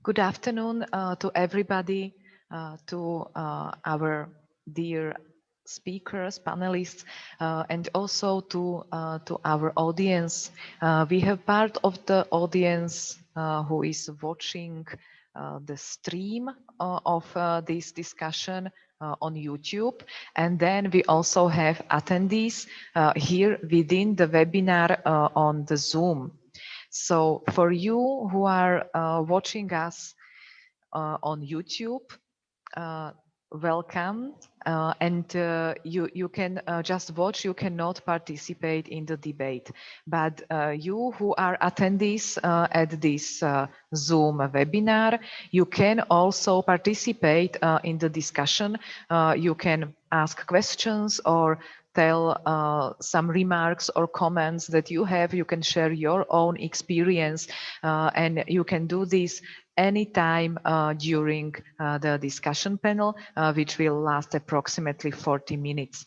Good afternoon to everybody, to our dear speakers, panelists, and also to our audience. We have part of the audience who is watching the stream of this discussion on YouTube. And then we also have attendees here within the webinar on the Zoom. So for you who are watching us on YouTube, welcome. And you can just watch, you cannot participate in the debate. But you who are attendees at this Zoom webinar, you can also participate in the discussion. You can ask questions or tell some remarks or comments that you have. You can share your own experience and you can do this anytime during the discussion panel, which will last approximately 40 minutes.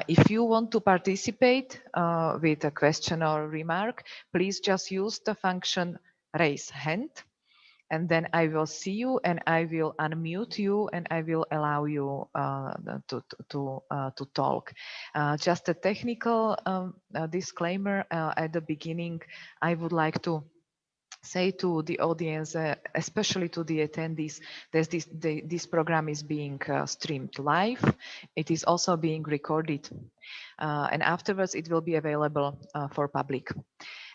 If you want to participate with a question or remark, please just use the function raise hand. And then I will see you and I will unmute you and I will allow you to talk. Just a technical disclaimer at the beginning. I would like to say to the audience, especially to the attendees, that this program is being streamed live. It is also being recorded. And afterwards, it will be available for public.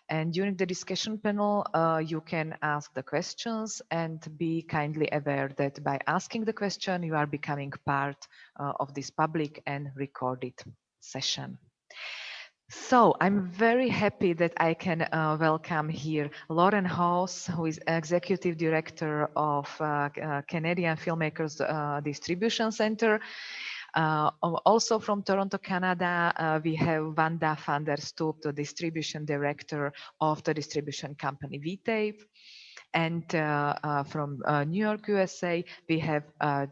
And during the discussion panel, you can ask the questions and be kindly aware that by asking the question, you are becoming part of this public and recorded session. So I'm very happy that I can welcome here Lauren House, who is Executive Director of Canadian Filmmakers Distribution Center. Also from Toronto, Canada, we have Wanda vanderStoop, the Distribution Director of the distribution company VTape. And from New York, USA, we have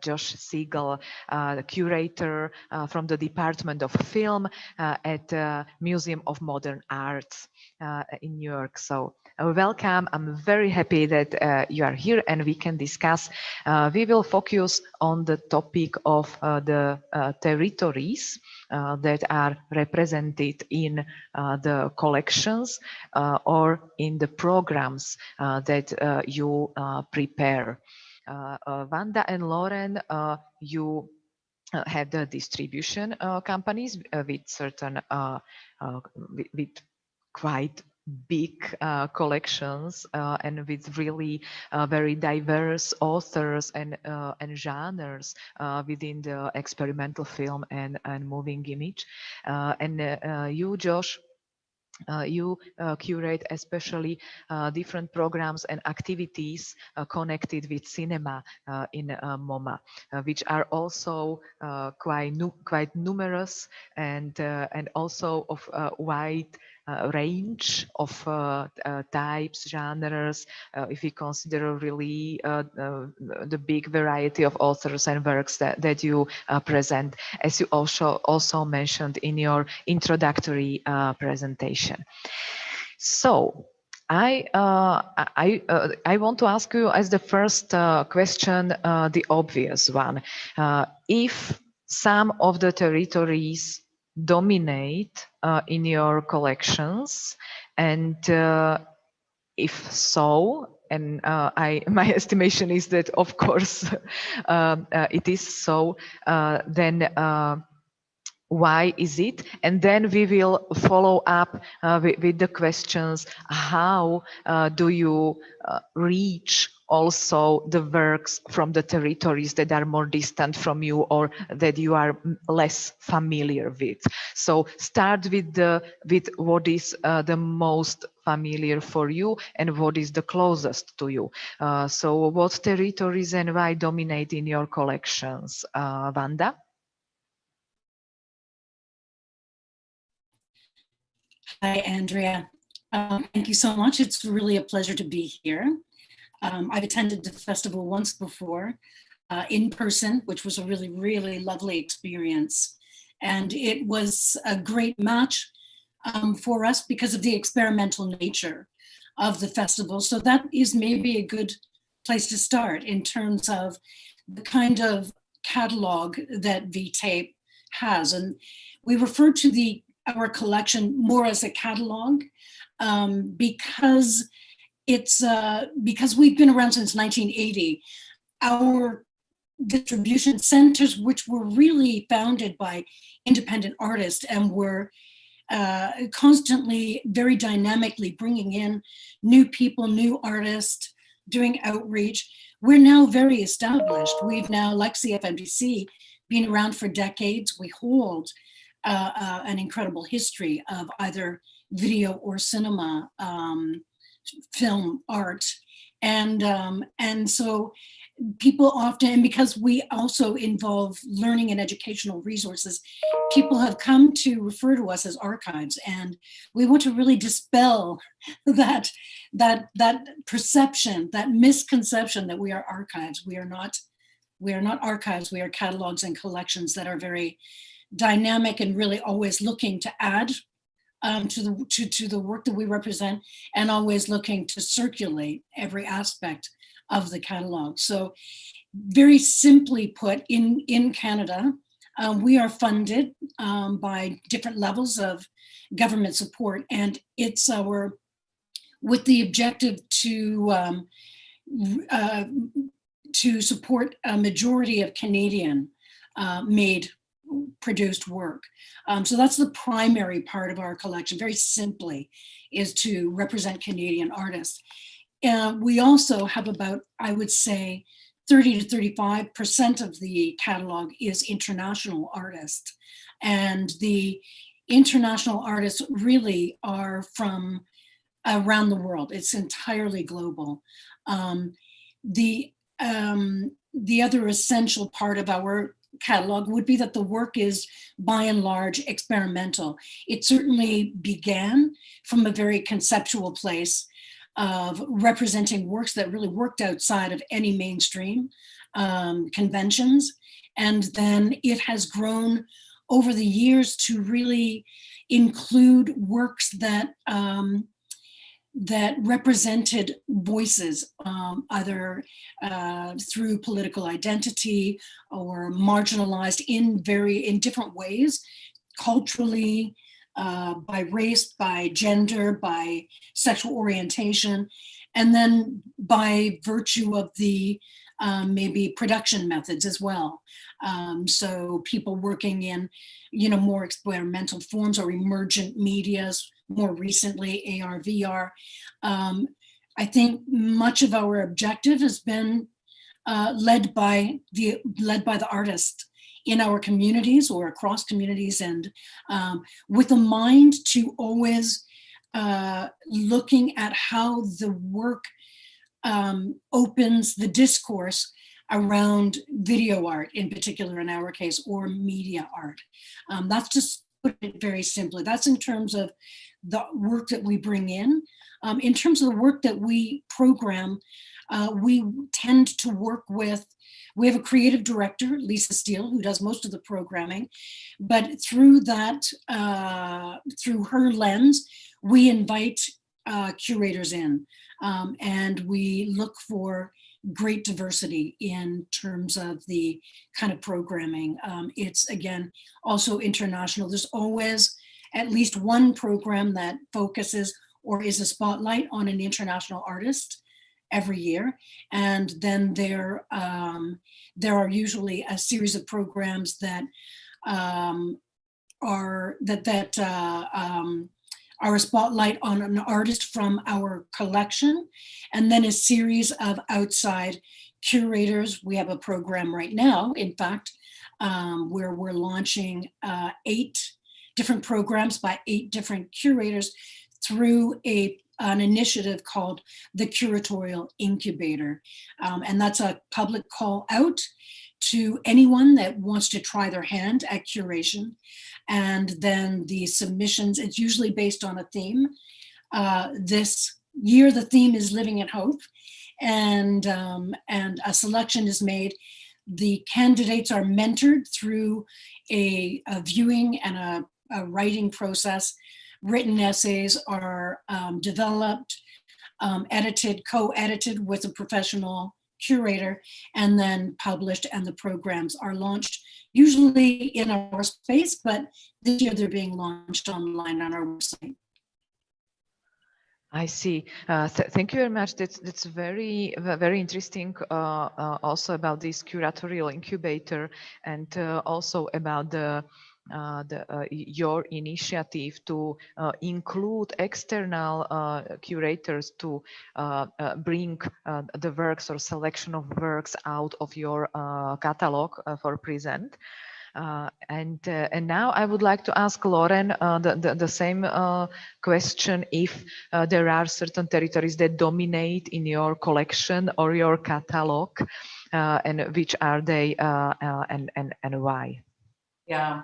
Josh Siegel, the curator from the Department of Film at Museum of Modern Arts in New York. So welcome. I'm very happy that you are here and we can discuss. We will focus on the topic of the territories that are represented in the collections or in the programs that you prepare. Wanda and Lauren, you have the distribution companies with certain, with quite big collections and with really very diverse authors and genres within the experimental film and moving image. And you, Josh, you curate especially different programs and activities connected with cinema in MoMA, which are also quite numerous and also of wide range of types, genres, if we consider really the big variety of authors and works that you present, as you also mentioned in your introductory presentation. So I want to ask you as the first question, the obvious one. If some of the territories dominate in your collections, and if so, and my estimation is that of course it is so, then why is it? And then we will follow up with the questions, how do you reach also the works from the territories that are more distant from you or that you are less familiar with? So start with what is the most familiar for you and what is the closest to you. So what territories and why dominate in your collections? Wanda? Hi, Andrea. Thank you so much. It's really a pleasure to be here. I've attended the festival once before in person, which was a really, really lovely experience. And it was a great match for us because of the experimental nature of the festival. So that is maybe a good place to start in terms of the kind of catalog that VTape has. And we refer to our collection more as a catalog because because we've been around since 1980. Our distribution centers, which were really founded by independent artists and were constantly, very dynamically bringing in new people, new artists, doing outreach. We're now very established. We've now, like CFMDC, been around for decades. We hold an incredible history of either video or cinema, film, art. And so people often, and because we also involve learning and educational resources, people have come to refer to us as archives, and we want to really dispel that perception, that misconception that we are archives. We are not archives. We are catalogs and collections that are very dynamic and really always looking to add to the work that we represent, and always looking to circulate every aspect of the catalog. So very simply put, in Canada, we are funded by different levels of government support, and it's with the objective to support a majority of Canadian made produced work. So that's the primary part of our collection, very simply, is to represent Canadian artists. We also have about, I would say, 30 to 35% of the catalog is international artists. And the international artists really are from around the world. It's entirely global. The other essential part of our catalog would be that the work is by and large experimental. It certainly began from a very conceptual place of representing works that really worked outside of any mainstream conventions. And then it has grown over the years to really include works that that represented voices, either through political identity or marginalized in different ways, culturally, by race, by gender, by sexual orientation, and then by virtue of the maybe production methods as well. So people working in, more experimental forms or emergent medias, more recently AR, VR. I think much of our objective has been led by the artist in our communities or across communities, and with a mind to always looking at how the work opens the discourse around video art, in particular in our case, or media art. That's just put it very simply. That's in terms of the work that we bring in. In terms of the work that we program, we tend to work with, we have a creative director, Lisa Steele, who does most of the programming, but through that, through her lens, we invite curators in, and we look for great diversity in terms of the kind of programming. It's, again, also international. There's always at least one program that focuses or is a spotlight on an international artist every year. And then there are usually a series of programs that are a spotlight on an artist from our collection, and then a series of outside curators. We have a program right now, in fact, where we're launching 8 different programs by 8 different curators through an initiative called the Curatorial Incubator. And that's a public call out to anyone that wants to try their hand at curation. And then the submissions, it's usually based on a theme. This year, the theme is Living in Hope, and a selection is made. The candidates are mentored through a viewing and a writing process. Written essays are developed, edited, co-edited with a professional Curator, and then published, and the programs are launched usually in our space, but this year they're being launched online on our website. I see. Thank you very much. That's very interesting. Also about this curatorial incubator, and also about your initiative to include external curators to bring the works or selection of works out of your catalog for present. And now I would like to ask Lauren the same question, if there are certain territories that dominate in your collection or your catalog, and which are they and why? Yeah,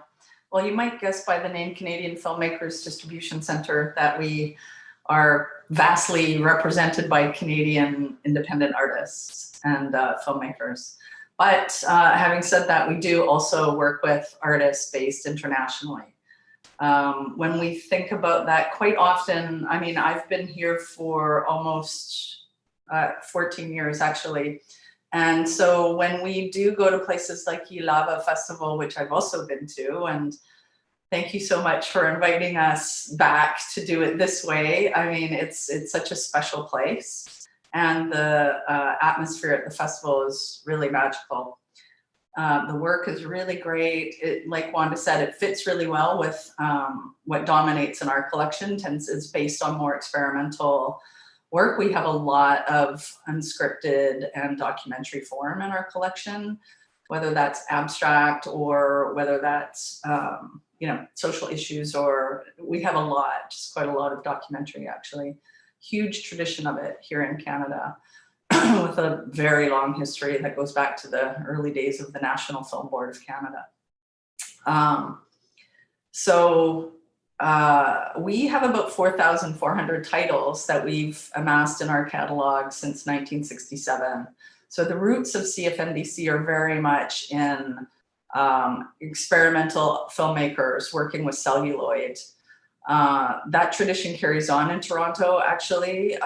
well, you might guess by the name Canadian Filmmakers Distribution Center that we are vastly represented by Canadian independent artists and filmmakers. But having said that, we do also work with artists based internationally. When we think about that, quite often, I mean, I've been here for almost 14 years actually. And so when we do go to places like Ji.hlava Festival, which I've also been to, and thank you so much for inviting us back to do it this way. I mean, it's such a special place. And the atmosphere at the festival is really magical. The work is really great. Like Wanda said, it fits really well with what dominates in our collection. It's based on more experimental work. We have a lot of unscripted and documentary form in our collection, whether that's abstract or whether that's you know, social issues, or we have a lot, just quite a lot of documentary actually. Huge tradition of it here in Canada with a very long history that goes back to the early days of the National Film Board of Canada. We have about 4,400 titles that we've amassed in our catalog since 1967. So the roots of CFMDC are very much in experimental filmmakers working with celluloid. That tradition carries on in Toronto, actually.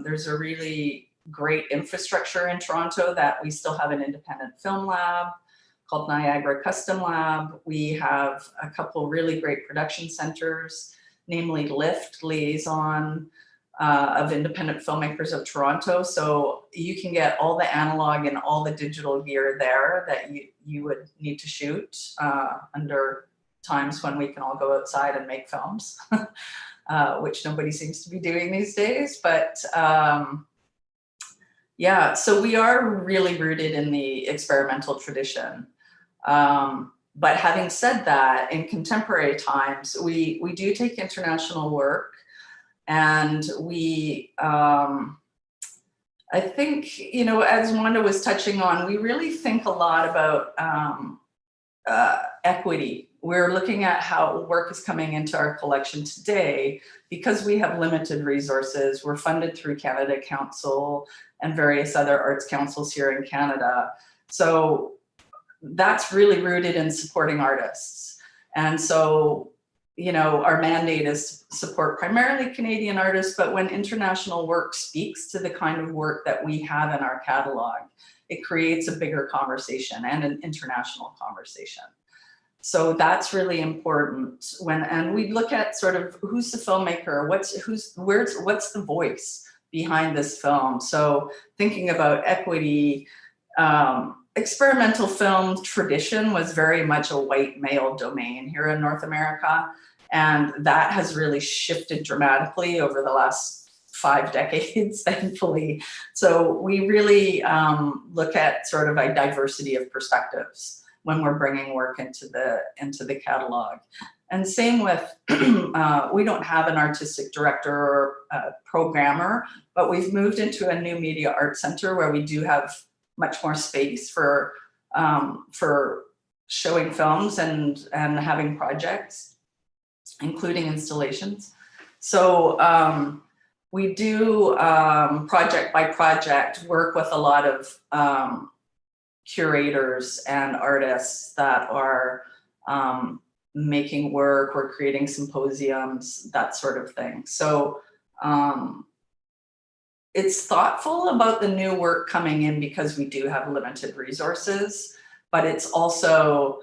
There's a really great infrastructure in Toronto that we still have an independent film lab called Niagara Custom Lab. We have a couple really great production centers, namely LIFT, Liaison of Independent Filmmakers of Toronto. So you can get all the analog and all the digital gear there that you would need to shoot under times when we can all go outside and make films, which nobody seems to be doing these days. But yeah, so we are really rooted in the experimental tradition. But having said that, in contemporary times, we do take international work, and we, I think, you know, as Wanda was touching on, we really think a lot about equity. We're looking at how work is coming into our collection today because we have limited resources. We're funded through Canada Council and various other arts councils here in Canada. So that's really rooted in supporting artists. And so, you know, our mandate is to support primarily Canadian artists, but when international work speaks to the kind of work that we have in our catalog, it creates a bigger conversation and an international conversation. So that's really important and we look at sort of who's the filmmaker, what's the voice behind this film. So thinking about equity, experimental film tradition was very much a white male domain here in North America. And that has really shifted dramatically over the last 5 decades, thankfully. So we really look at sort of a diversity of perspectives when we're bringing work into the catalog. And same with, we don't have an artistic director or programmer, but we've moved into a new media art center where we do have much more space for showing films and having projects, including installations. So we do project by project work with a lot of curators and artists that are making work or creating symposiums, that sort of thing. So it's thoughtful about the new work coming in because we do have limited resources, but it's also,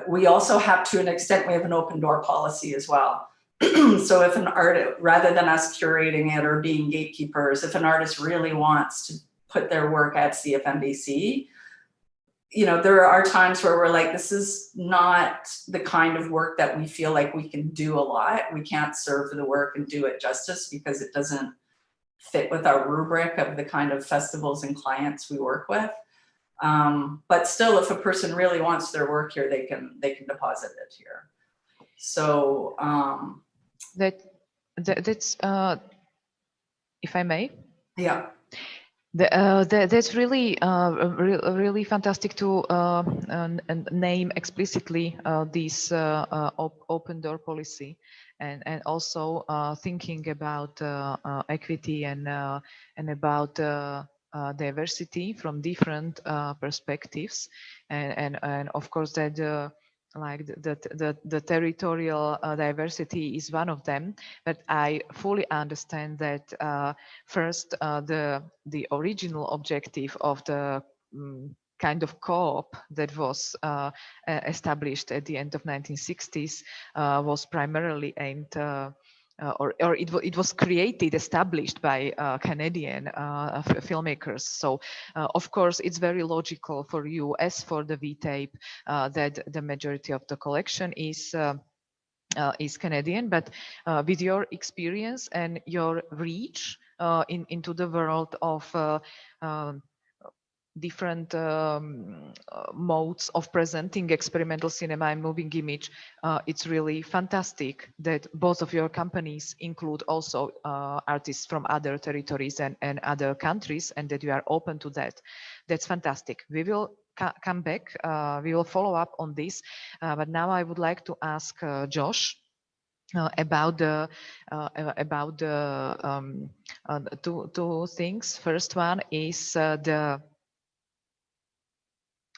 we also have, to an extent, we have an open door policy as well. So if an artist, rather than us curating it or being gatekeepers, if an artist really wants to put their work at CFMDC, you know, there are times where we're like, this is not the kind of work that we feel like we can do a lot. We can't serve the work and do it justice because it doesn't fit with our rubric of the kind of festivals and clients we work with. But still, if a person really wants their work here, they can deposit it here. So that's if I may. Yeah. That's really really fantastic to name explicitly this open door policy, and also thinking about equity and about diversity from different perspectives, and of course that like the territorial diversity is one of them. But I fully understand that first, the original objective of the kind of co-op that was established at the end of 1960s was primarily aimed, or it was created, established by Canadian filmmakers. So of course it's very logical for you, as for the VTape, that the majority of the collection is Canadian, but with your experience and your reach into the world of different modes of presenting experimental cinema and moving image, it's really fantastic that both of your companies include also artists from other territories and other countries, and that you are open to that. That's fantastic. We will come back. We will follow up on this. But now I would like to ask Josh about the two things. First one is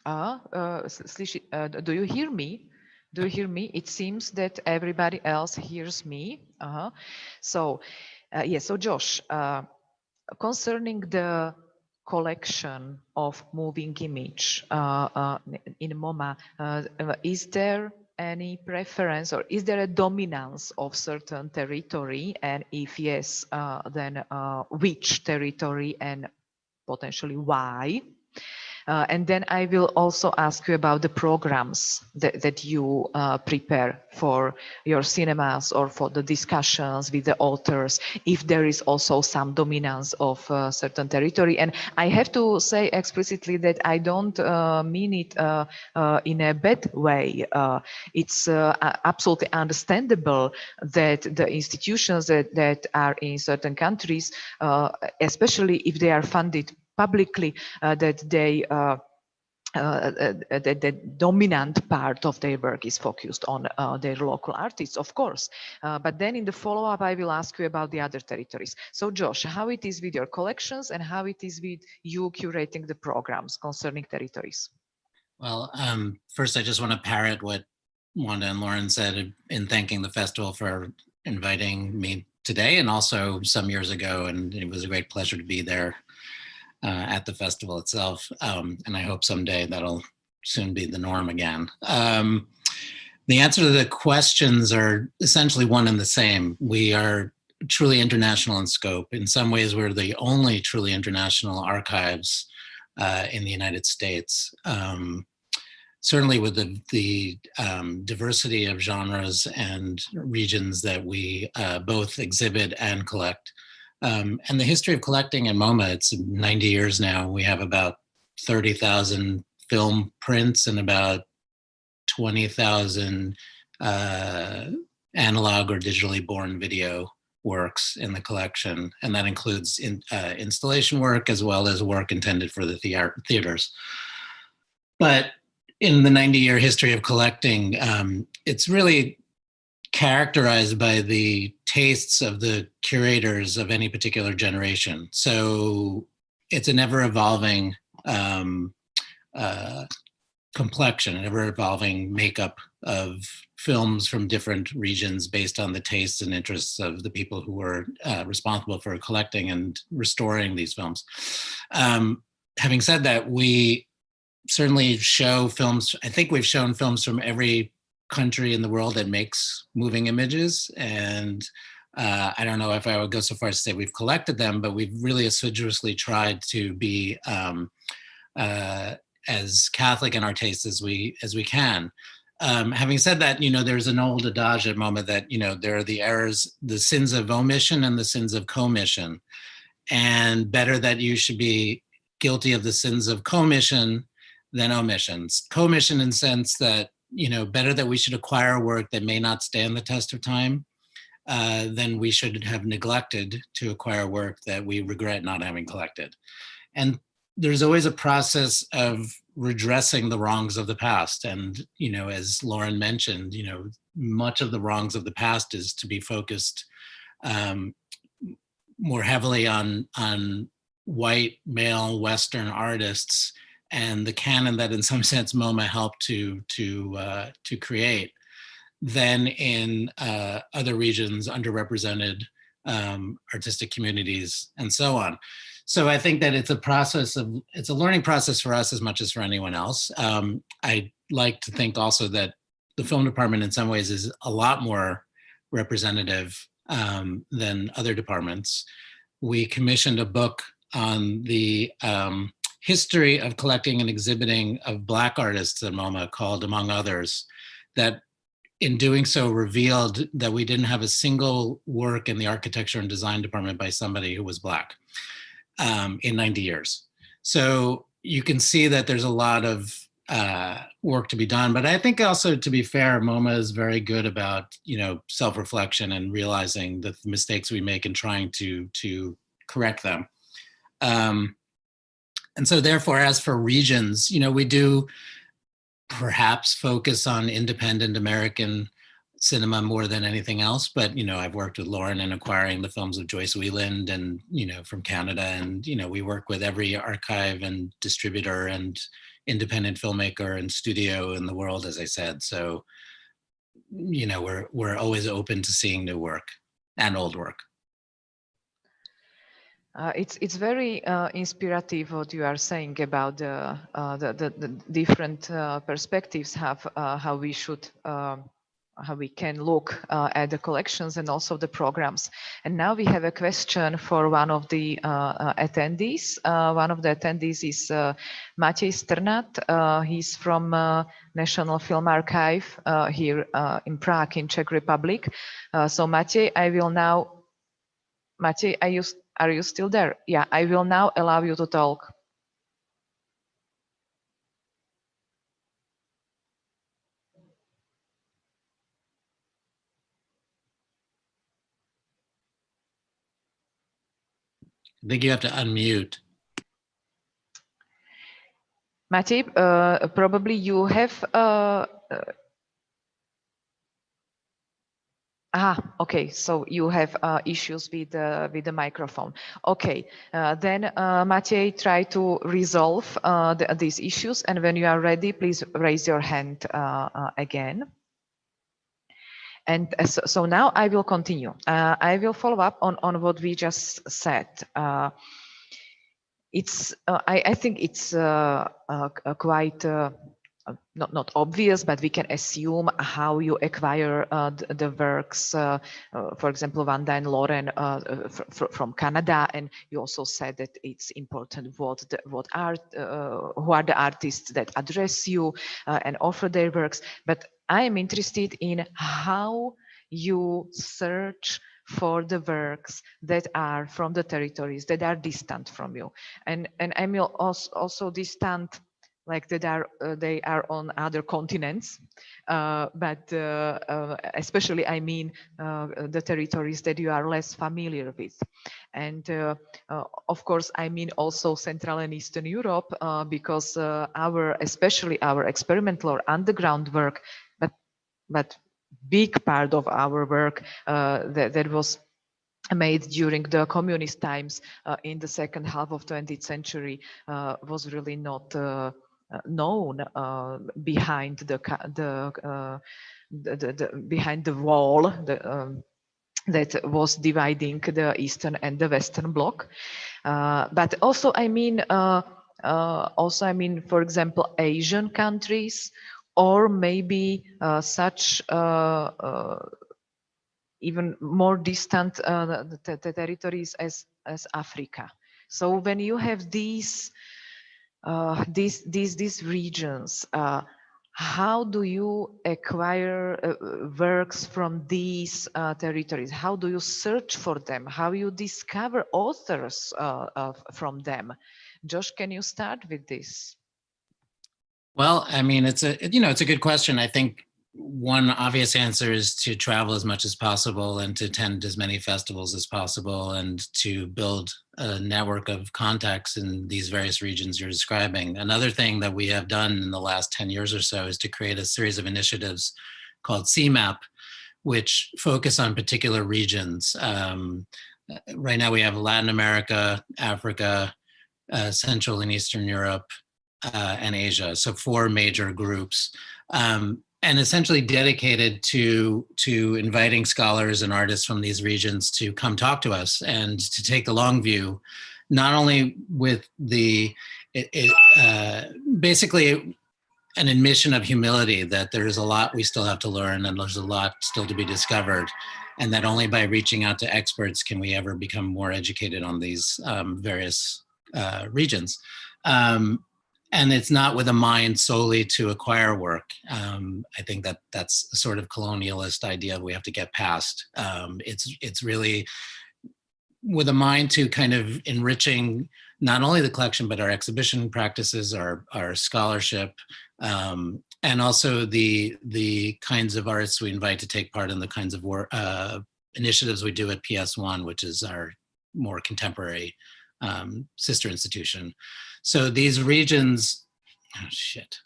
do you hear me? Do you hear me? It seems that everybody else hears me. So, yes. So, Josh, concerning the collection of moving image in MoMA, is there any preference, or is there a dominance of certain territory? And if yes, then which territory and potentially why? And then I will also ask you about the programs that you prepare for your cinemas or for the discussions with the authors, if there is also some dominance of certain territory. And I have to say explicitly that I don't mean it in a bad way. It's absolutely understandable that the institutions that are in certain countries, especially if they are funded publicly, that they the dominant part of their work is focused on their local artists, of course. But then in the follow-up, I will ask you about the other territories. So Josh, how it is with your collections and how it is with you curating the programs concerning territories? Well, first, I just want to parrot what Wanda and Lauren said in thanking the festival for inviting me today and also some years ago. And it was a great pleasure to be there at the festival itself. And I hope someday that'll soon be the norm again. The answer to the questions are essentially one and the same. We are truly international in scope. In some ways, we're the only truly international archives in the United States. Certainly with the diversity of genres and regions that we both exhibit and collect. And the history of collecting in MoMA, it's 90 years now. We have about 30,000 film prints and about 20,000 analog or digitally born video works in the collection. And that includes installation work as well as work intended for the theaters. But in the 90-year history of collecting, it's really characterized by the tastes of the curators of any particular generation. So it's an ever-evolving complexion, an ever-evolving makeup of films from different regions based on the tastes and interests of the people who were responsible for collecting and restoring these films. Having said that, we certainly show films. I think we've shown films from every country in the world that makes moving images. And I don't know if I would go so far as to say we've collected them, but we've really assiduously tried to be as Catholic in our taste as we can. Having said that, there's an old adage at MoMA that, there are the errors, the sins of omission and the sins of commission. And better that you should be guilty of the sins of commission than omissions. Commission in the sense that, better that we should acquire work that may not stand the test of time than we should have neglected to acquire work that we regret not having collected. And there's always a process of redressing the wrongs of the past. And, as Lauren mentioned, much of the wrongs of the past is to be focused more heavily on white male Western artists and the canon that in some sense MoMA helped to create than in other regions, underrepresented artistic communities, and so on. So I think that it's a learning process for us as much as for anyone else. I like to think also that the film department in some ways is a lot more representative than other departments. We commissioned a book on the history of collecting and exhibiting of Black artists at MoMA called Among Others, that in doing so revealed that we didn't have a single work in the architecture and design department by somebody who was Black in 90 years. So you can see that there's a lot of work to be done. But I think also, to be fair, MoMA is very good about, self-reflection and realizing the mistakes we make and trying to correct them. And so therefore, as for regions, we do perhaps focus on independent American cinema more than anything else. But, I've worked with Lauren in acquiring the films of Joyce Wieland and, from Canada. And, we work with every archive and distributor and independent filmmaker and studio in the world, as I said. So, we're always open to seeing new work and old work. It's very inspirative what you are saying about the different perspectives how we should how we can look at the collections and also the programs. And now we have a question for one of the attendees. One of the attendees is Maciej Strnad. He's from National Film Archive here in Prague, in Czech Republic. So Maciej, Maciej, are you still there? Yeah, I will now allow you to talk. I think you have to unmute. Maciej, probably you have okay, so you have issues with the microphone. Okay, then Maciej, try to resolve these issues, and when you are ready, please raise your hand again. And so now I will continue. I will follow up on what we just said. I think it's quite not obvious, but we can assume how you acquire the works. For example, Wanda and Lauren from Canada, and you also said that it's important who are the artists that address you and offer their works. But I am interested in how you search for the works that are from the territories that are distant from you, and I'm also distant, like that they are on other continents, but especially I mean the territories that you are less familiar with. And of course I mean also Central and Eastern Europe, because especially our experimental or underground work, but big part of our work that was made during the communist times in the second half of 20th century was really not known behind behind the wall that was dividing the Eastern and the Western Bloc. But also, I mean, for example, Asian countries, or maybe such even more distant the territories as Africa. So when you have these regions, how do you acquire works from these territories? How do you search for them? How you discover authors from them? Josh, can you start with this? Well, I mean, it's a good question. I think one obvious answer is to travel as much as possible and to attend as many festivals as possible and to build a network of contacts in these various regions you're describing. Another thing that we have done in the last 10 years or so is to create a series of initiatives called CMAP, which focus on particular regions. Right now we have Latin America, Africa, Central and Eastern Europe, and Asia. So 4 major groups. And essentially dedicated to inviting scholars and artists from these regions to come talk to us and to take the long view, not only with basically an admission of humility that there's a lot we still have to learn and there's a lot still to be discovered, and that only by reaching out to experts can we ever become more educated on these various regions. And it's not with a mind solely to acquire work. I think that's a sort of colonialist idea we have to get past. It's really with a mind to kind of enriching not only the collection, but our exhibition practices, our scholarship, and also the kinds of artists we invite to take part in the kinds of work, initiatives we do at PS1, which is our more contemporary sister institution. So these regions, oh shit.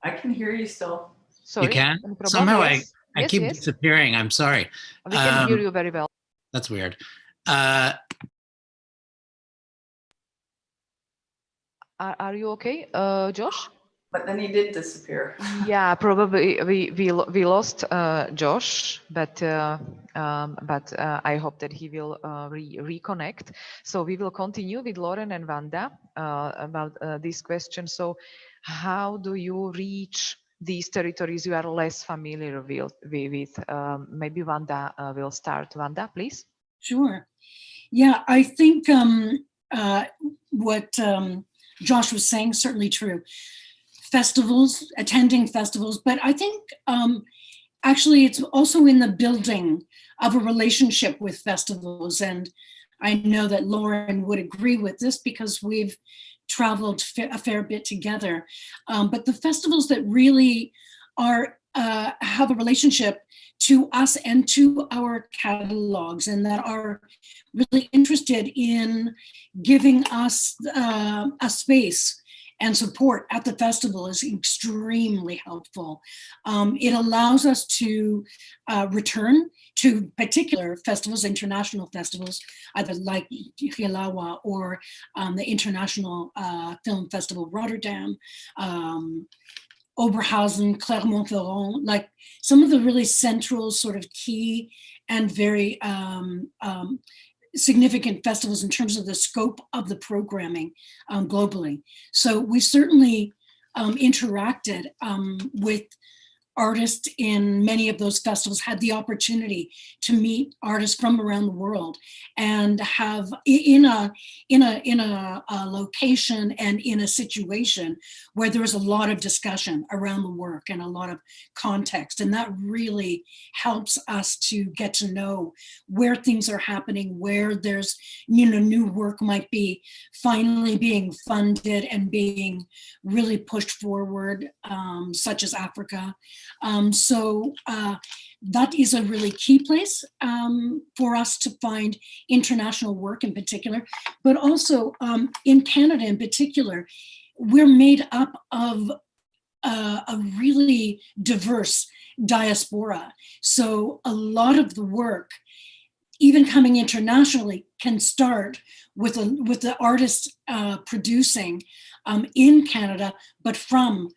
I can hear you still. Sorry, you can? no problem. Somehow Yes. I keep disappearing, I'm sorry. We can hear you very well. That's weird. Are you okay, Josh? But then he did disappear. Yeah, probably we lost Josh, but I hope that he will reconnect. So we will continue with Lauren and Wanda about this question. So how do you reach these territories you are less familiar with? Maybe Wanda will start. Wanda, please. Sure. Yeah, I think what Josh was saying is certainly true. Festivals, attending festivals, but I think actually it's also in the building of a relationship with festivals. And I know that Lauren would agree with this because we've traveled a fair bit together. But the festivals that really are have a relationship to us and to our catalogs and that are really interested in giving us a space and support at the festival is extremely helpful. It allows us to return to particular festivals, international festivals, either like Ji.hlava or the International Film Festival Rotterdam, Oberhausen, Clermont-Ferrand, like some of the really central sort of key and very significant festivals in terms of the scope of the programming globally. So we certainly interacted with artists in many of those festivals, had the opportunity to meet artists from around the world and have in a location and in a situation where there was a lot of discussion around the work and a lot of context. And that really helps us to get to know where things are happening, where there's, new work might be finally being funded and being really pushed forward, such as Africa. So that is a really key place for us to find international work in particular, but also in Canada in particular, we're made up of a really diverse diaspora. So a lot of the work even coming internationally can start with the artist producing in Canada, but from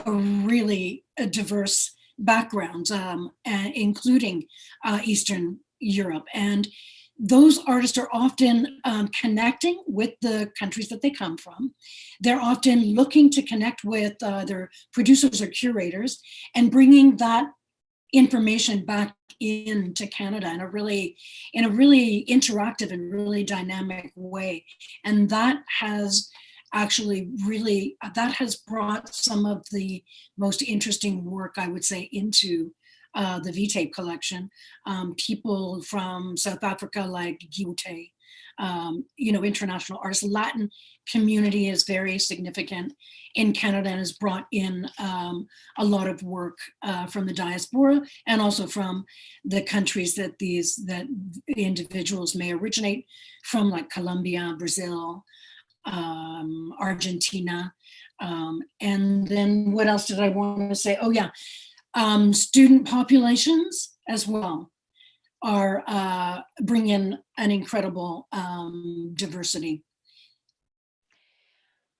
a really diverse backgrounds, including Eastern Europe. And those artists are often connecting with the countries that they come from. They're often looking to connect with their producers or curators and bringing that information back into Canada in a really interactive and really dynamic way. And that has actually really, that has brought some of the most interesting work, I would say, into the VTape collection. People from South Africa like Ji.hlava, international artists. Latin community is very significant in Canada and has brought in a lot of work from the diaspora and also from the countries that that individuals may originate from, like Colombia, Brazil, Argentina. And then what else did I want to say? Oh yeah, student populations as well are bring in an incredible diversity.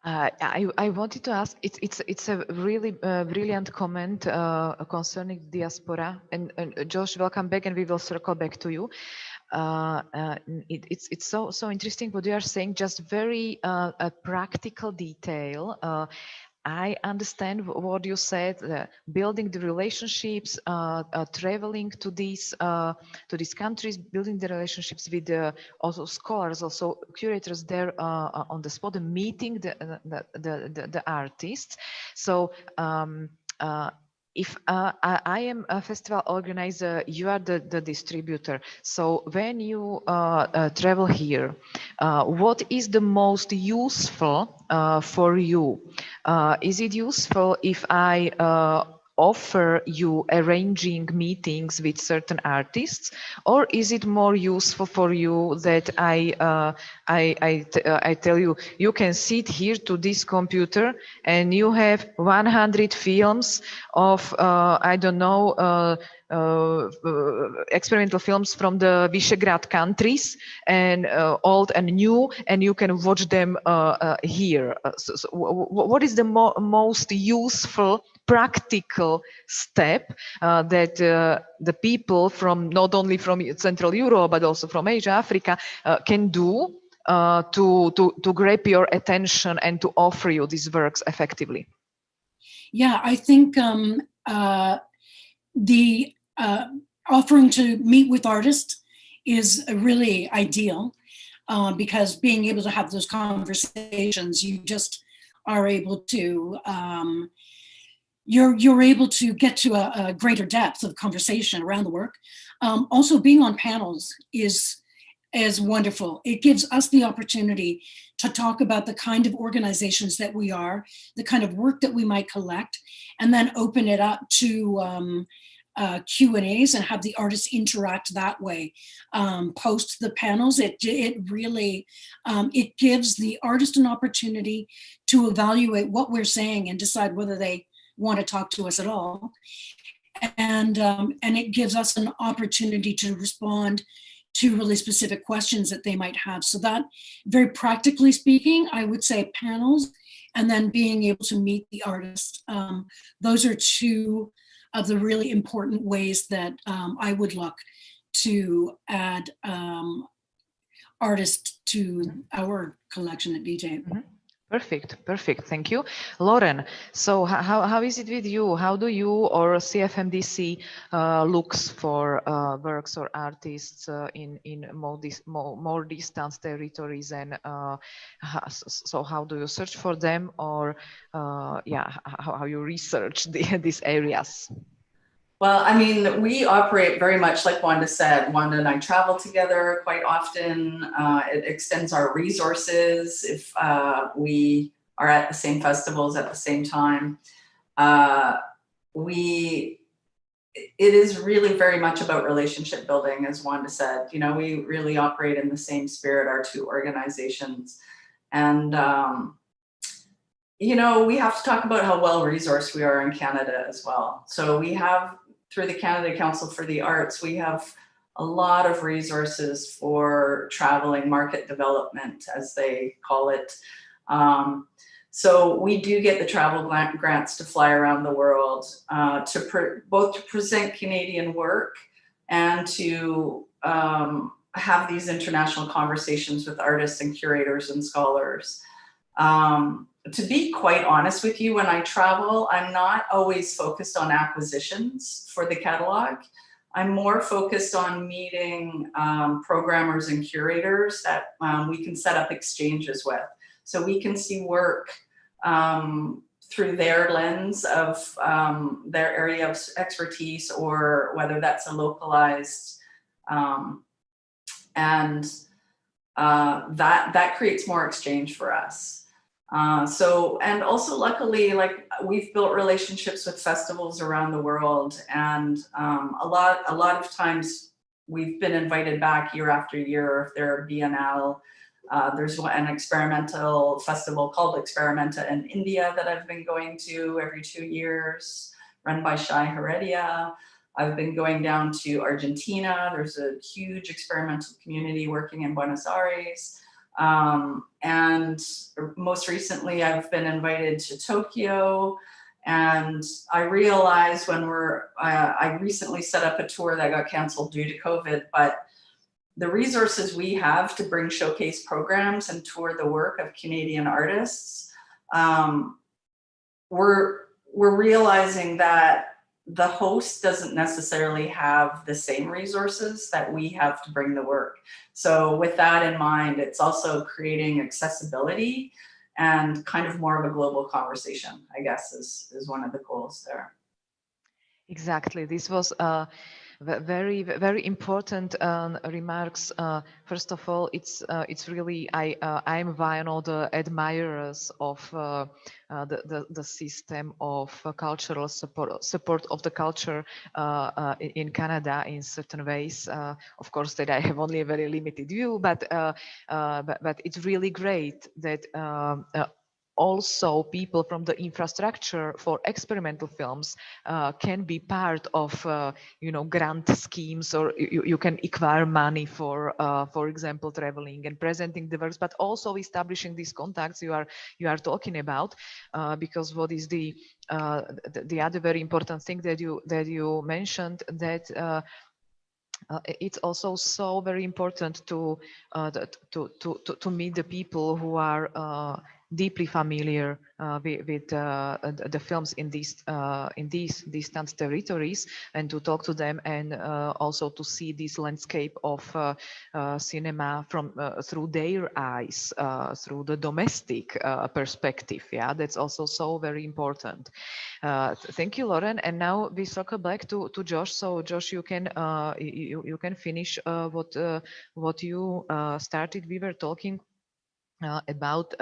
I wanted to ask, it's a really brilliant comment concerning diaspora, and Josh, welcome back, and we will circle back to you. It's so interesting what you are saying, just very a practical detail. I understand what you said, building the relationships, traveling to these countries, building the relationships with also scholars, also curators there on the spot, and meeting the artists. So if I am a festival organizer, you are the distributor. So when you travel here, what is the most useful for you? Is it useful if I offer you arranging meetings with certain artists, or is it more useful for you that I tell you, you can sit here to this computer and you have 100 films of I don't know, experimental films from the Visegrad countries, and old and new, and you can watch them here. So what is the most useful practical step that the people from, not only from Central Europe but also from Asia, Africa, can do to grab your attention and to offer you these works effectively? Yeah, I think the offering to meet with artists is really ideal, because being able to have those conversations, you just are able to you're able to get to a greater depth of conversation around the work. Also, being on panels is wonderful. It gives us the opportunity to talk about the kind of organizations that we are, the kind of work that we might collect, and then open it up to Q&As and have the artists interact that way. Post the panels, it really, it gives the artist an opportunity to evaluate what we're saying and decide whether they want to talk to us at all. And it gives us an opportunity to respond to really specific questions that they might have. So that, very practically speaking, I would say panels, and then being able to meet the artist. Those are two of the really important ways that I would look to add artists to our collection at VTape. Mm-hmm. Perfect. Thank you. Lauren, so how is it with you? How do you or CFMDC looks for works or artists in more distant territories, and so how do you search for them, or how you research these areas? Well, I mean, we operate very much like Wanda said. Wanda and I travel together quite often. It extends our resources if we are at the same festivals at the same time. It is really very much about relationship building, as Wanda said. You know, we really operate in the same spirit, our two organizations. And, you know, we have to talk about how well-resourced we are in Canada as well. So we have, through the Canada Council for the Arts, we have a lot of resources for traveling market development, as they call it. So we do get the travel grants to fly around the world, both to present Canadian work and to have these international conversations with artists and curators and scholars. To be quite honest with you, when I travel, I'm not always focused on acquisitions for the catalog. I'm more focused on meeting programmers and curators that we can set up exchanges with. So we can see work through their lens of their area of expertise, or whether that's a localized, and that creates more exchange for us. And also luckily, like, we've built relationships with festivals around the world, and a lot of times we've been invited back year after year. If they're Biennale, there's an experimental festival called Experimenta in India that I've been going to every 2 years, run by Shai Heredia. I've been going down to Argentina. There's a huge experimental community working in Buenos Aires. And most recently, I've been invited to Tokyo. And I realized when I recently set up a tour that got canceled due to COVID, but the resources we have to bring showcase programs and tour the work of Canadian artists, we're realizing that the host doesn't necessarily have the same resources that we have to bring the work. So with that in mind, it's also creating accessibility and kind of more of a global conversation, I guess, is one of the goals there. Exactly. This was very, very important remarks. First of all, it's really, I'm one of the admirers of the system of cultural support of the culture in Canada in certain ways. Of course, that I have only a very limited view, but it's really great that also people from the infrastructure for experimental films can be part of grant schemes, or you can acquire money for example, traveling and presenting the works, but also establishing these contacts you are talking about, because what is the other very important thing that you mentioned, that it's also so very important to meet the people who are deeply familiar with the films in these distant territories, and to talk to them, and also to see this landscape of cinema from through their eyes, through the domestic perspective. Yeah, that's also so very important. Thank you, Lauren. And now we circle back to Josh. So Josh, you can finish what you started. We were talking about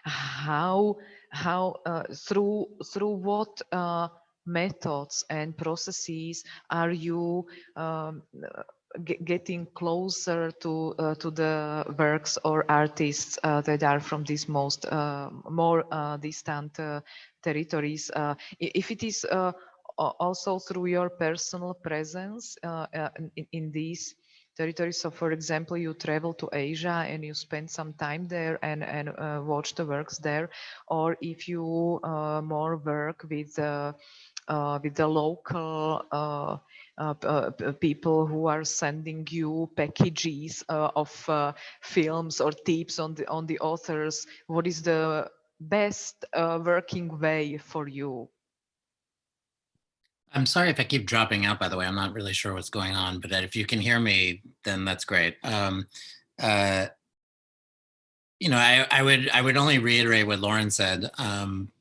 how through what methods and processes are you getting closer to the works or artists that are from these more distant territories. If it is also through your personal presence in these territories. So for example, you travel to Asia and you spend some time there and watch the works there, or if you more work with the local people who are sending you packages of films or tips on the authors, what is the best working way for you? I'm sorry if I keep dropping out, by the way. I'm not really sure what's going on, but if you can hear me, then that's great. I would only reiterate what Lauren said, and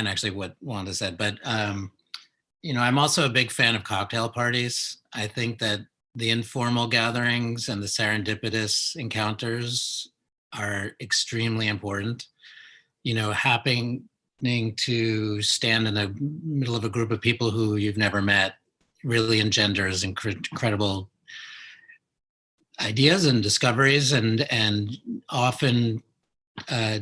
actually what Wanda said, but I'm also a big fan of cocktail parties. I think that the informal gatherings and the serendipitous encounters are extremely important. Happening to stand in the middle of a group of people who you've never met really engenders incredible ideas and discoveries, and often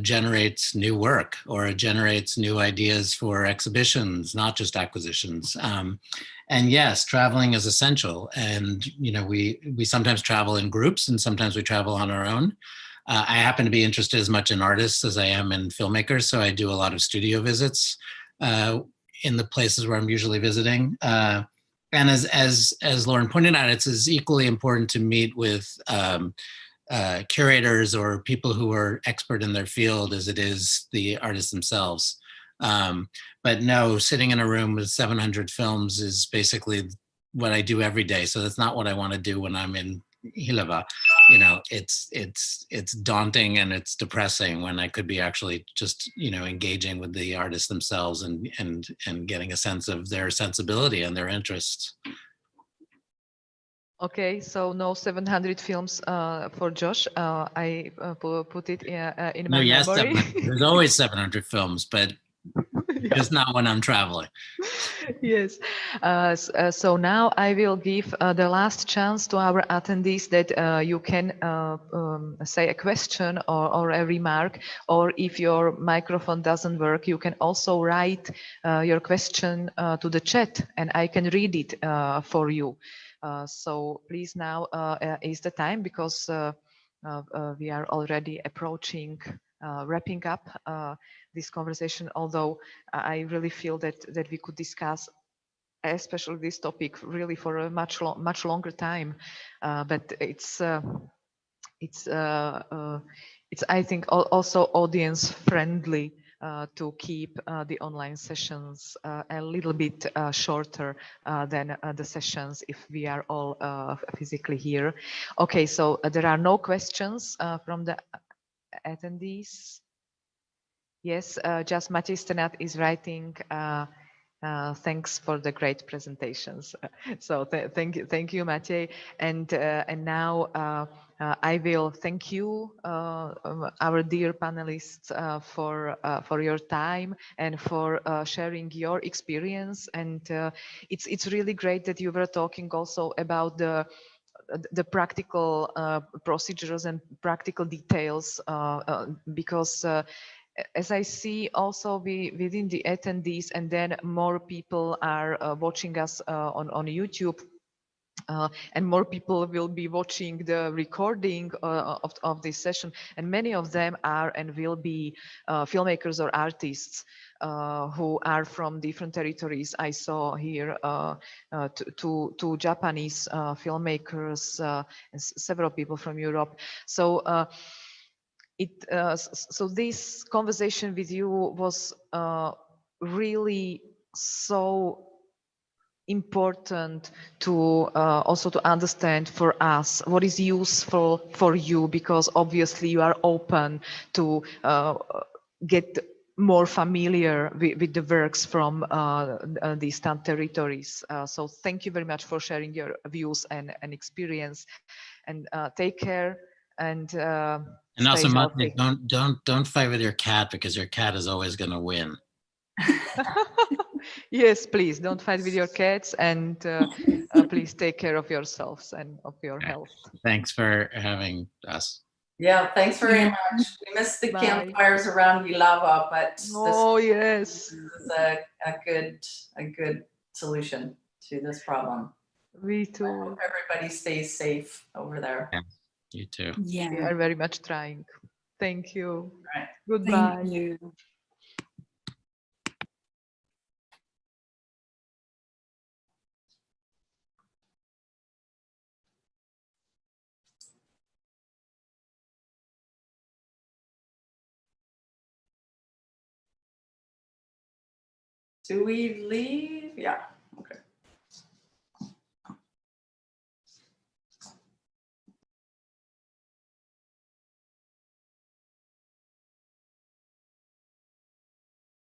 generates new work, or it generates new ideas for exhibitions, not just acquisitions. And yes, traveling is essential. And we sometimes travel in groups, and sometimes we travel on our own. I happen to be interested as much in artists as I am in filmmakers, so I do a lot of studio visits in the places where I'm usually visiting. And as Lauren pointed out, it's as equally important to meet with curators or people who are expert in their field as it is the artists themselves. But no, sitting in a room with 700 films is basically what I do every day. So that's not what I want to do when I'm in Ji.hlava. It's daunting and it's depressing when I could be actually just engaging with the artists themselves and getting a sense of their sensibility and their interests. Okay, so no 700 films for Josh. I put it in my memory. There's always 700 films, but Yeah. just not when I'm traveling. Yes. So now I will give the last chance to our attendees that you can say a question or a remark, or if your microphone doesn't work, you can also write your question to the chat and I can read it for you. So please, now is the time, because we are already approaching wrapping up this conversation, although I really feel that we could discuss especially this topic really for a much longer time, but it's I think also audience friendly to keep the online sessions a little bit shorter than the sessions if we are all physically here. Okay, so there are no questions from the attendees. Yes, just Maciej Stenat is writing, thanks for the great presentations. So thank you, Maciej. And now I will thank you, our dear panelists, for your time and for sharing your experience. And it's really great that you were talking also about the practical procedures and practical details, because as I see also within the attendees, and then more people are watching us on YouTube, and more people will be watching the recording of this session, and many of them are and will be filmmakers or artists who are from different territories. I saw here two Japanese filmmakers and several people from Europe. So so this conversation with you was really so important to also to understand for us what is useful for you, because obviously you are open to get more familiar with the works from the distant territories. So thank you very much for sharing your views and experience, and take care. And also, healthy. don't fight with your cat, because your cat is always going to win. Yes, please don't fight with your cats, and please take care of yourselves and of your health. Thanks for having us. Yeah, thanks very much. We missed the campfires around Ji.hlava, but this is a good solution to this problem. Me too. I hope everybody stays safe over there. Yeah, you too. Yeah. We are very much trying. Thank you. All right. Goodbye. Thank you. Do we leave? Yeah.